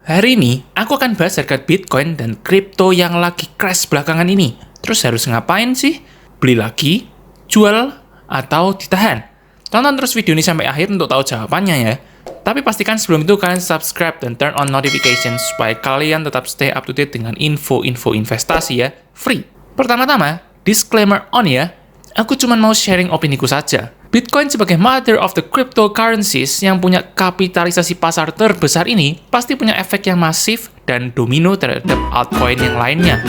Hari ini, aku akan bahas harga Bitcoin dan kripto yang lagi crash belakangan ini. Terus harus ngapain sih? Beli lagi, jual, atau ditahan? Tonton terus video ini sampai akhir untuk tahu jawabannya ya. Tapi pastikan sebelum itu kalian subscribe dan turn on notifications supaya kalian tetap stay up to date dengan info-info investasi ya, free. Pertama-tama, disclaimer on ya, aku cuma mau sharing opiniku saja. Bitcoin sebagai mother of the cryptocurrencies yang punya kapitalisasi pasar terbesar ini pasti punya efek yang masif dan domino terhadap altcoin yang lainnya.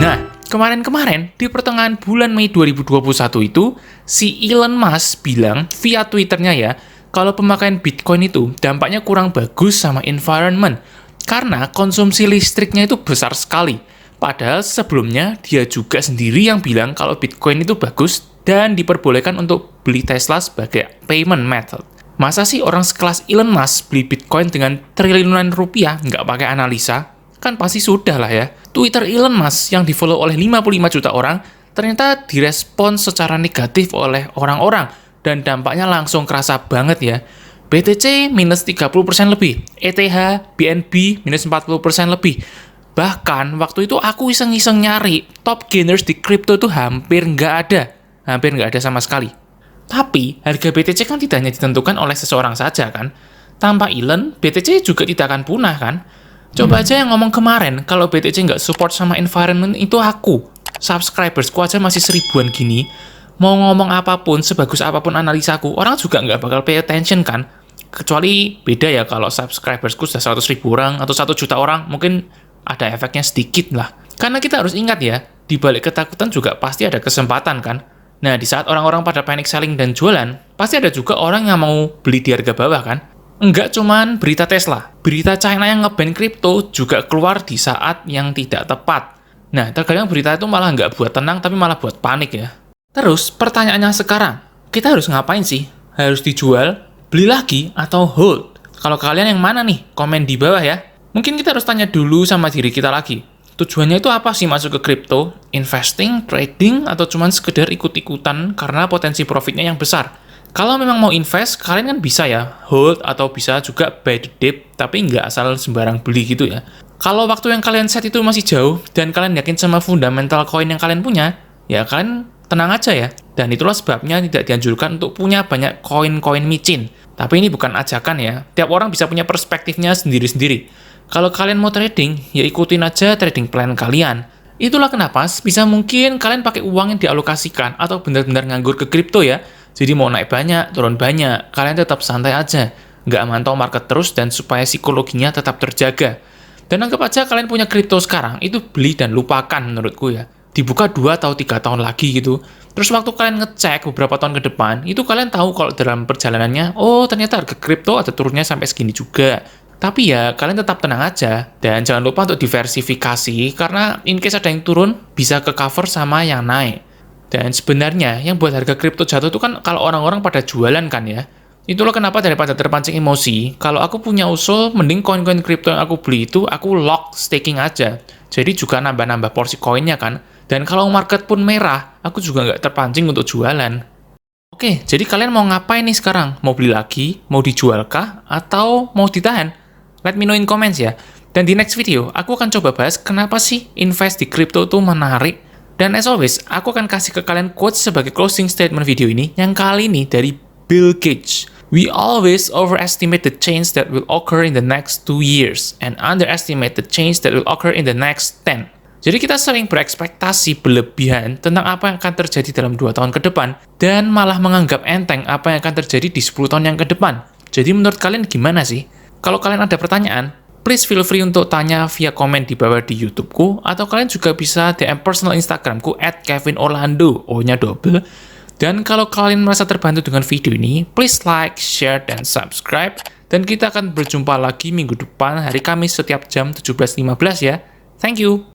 Nah, kemarin-kemarin di pertengahan bulan Mei 2021 itu, si Elon Musk bilang via Twitternya ya, kalau pemakaian Bitcoin itu dampaknya kurang bagus sama environment karena konsumsi listriknya itu besar sekali. Padahal sebelumnya dia juga sendiri yang bilang kalau Bitcoin itu bagus dan diperbolehkan untuk beli Tesla sebagai payment method. Masa sih orang sekelas Elon Musk beli Bitcoin dengan triliunan rupiah nggak pakai analisa? Kan pasti sudah lah ya. Twitter Elon Musk yang di-follow oleh 55 juta orang ternyata direspon secara negatif oleh orang-orang dan dampaknya langsung kerasa banget ya. BTC minus 30% lebih, ETH, BNB minus 40% lebih. Bahkan waktu itu aku iseng-iseng nyari top gainers di crypto itu hampir nggak ada sama sekali. Tapi harga BTC kan tidak hanya ditentukan oleh seseorang saja kan. Tanpa Elon, BTC juga tidak akan punah kan. Coba aja yang ngomong kemarin kalau BTC nggak support sama environment itu aku. Subscribersku aja masih 1000-an gini. Mau ngomong apapun, sebagus apapun analisaku, orang juga nggak bakal pay attention kan. Kecuali beda ya kalau subscribersku sudah 100.000 orang atau 1 juta orang, mungkin ada efeknya sedikit lah. Karena kita harus ingat ya, di balik ketakutan juga pasti ada kesempatan kan. Nah, di saat orang-orang pada panic selling dan jualan, pasti ada juga orang yang mau beli di harga bawah kan. Enggak cuman berita Tesla, berita China yang nge-ban kripto juga keluar di saat yang tidak tepat. Nah, terkadang berita itu malah nggak buat tenang, tapi malah buat panik ya. Terus, pertanyaannya sekarang, kita harus ngapain sih? Harus dijual, beli lagi, atau hold? Kalau kalian yang mana nih? Komen di bawah ya. Mungkin kita harus tanya dulu sama diri kita lagi. Tujuannya itu apa sih masuk ke kripto? Investing, trading, atau cuma sekedar ikut-ikutan karena potensi profitnya yang besar? Kalau memang mau invest, kalian kan bisa ya hold atau bisa juga buy the dip, tapi nggak asal sembarang beli gitu ya. Kalau waktu yang kalian set itu masih jauh, dan kalian yakin sama fundamental coin yang kalian punya, ya kalian tenang aja ya. Dan itulah sebabnya tidak dianjurkan untuk punya banyak koin-koin micin. Tapi ini bukan ajakan ya, tiap orang bisa punya perspektifnya sendiri-sendiri. Kalau kalian mau trading, ya ikutin aja trading plan kalian. Itulah kenapa bisa mungkin kalian pakai uang yang dialokasikan atau benar-benar nganggur ke kripto ya. Jadi mau naik banyak, turun banyak, kalian tetap santai aja. Nggak mantau market terus dan supaya psikologinya tetap terjaga. Dan anggap aja kalian punya kripto sekarang, itu beli dan lupakan menurutku ya. Dibuka 2 atau 3 tahun lagi gitu. Terus waktu kalian ngecek beberapa tahun ke depan, itu kalian tahu kalau dalam perjalanannya, oh ternyata harga kripto ada turunnya sampai segini juga. Tapi ya, kalian tetap tenang aja. Dan jangan lupa untuk diversifikasi, karena in case ada yang turun, bisa ke cover sama yang naik. Dan sebenarnya, yang buat harga kripto jatuh itu kan kalau orang-orang pada jualan kan ya. Itulah kenapa daripada terpancing emosi, kalau aku punya usul, mending koin-koin kripto yang aku beli itu, aku lock staking aja. Jadi juga nambah-nambah porsi koinnya kan. Dan kalau market pun merah, aku juga nggak terpancing untuk jualan. Oke, jadi kalian mau ngapain nih sekarang? Mau beli lagi? Mau dijualkah? Atau mau ditahan? Let me know in comments ya. Dan di next video, aku akan coba bahas kenapa sih invest di crypto itu menarik. Dan as always, aku akan kasih ke kalian quotes sebagai closing statement video ini, yang kali ini dari Bill Gates. We always overestimate the change that will occur in the next 2 years, and underestimate the change that will occur in the next 10. Jadi kita sering berekspektasi berlebihan tentang apa yang akan terjadi dalam 2 tahun ke depan, dan malah menganggap enteng apa yang akan terjadi di 10 tahun yang ke depan. Jadi menurut kalian gimana sih? Kalau kalian ada pertanyaan, please feel free untuk tanya via komen di bawah di YouTube-ku, atau kalian juga bisa DM personal Instagram-ku @kevinorlando, O-nya double. Dan kalau kalian merasa terbantu dengan video ini, please like, share, dan subscribe. Dan kita akan berjumpa lagi minggu depan hari Kamis setiap jam 17.15 ya. Thank you!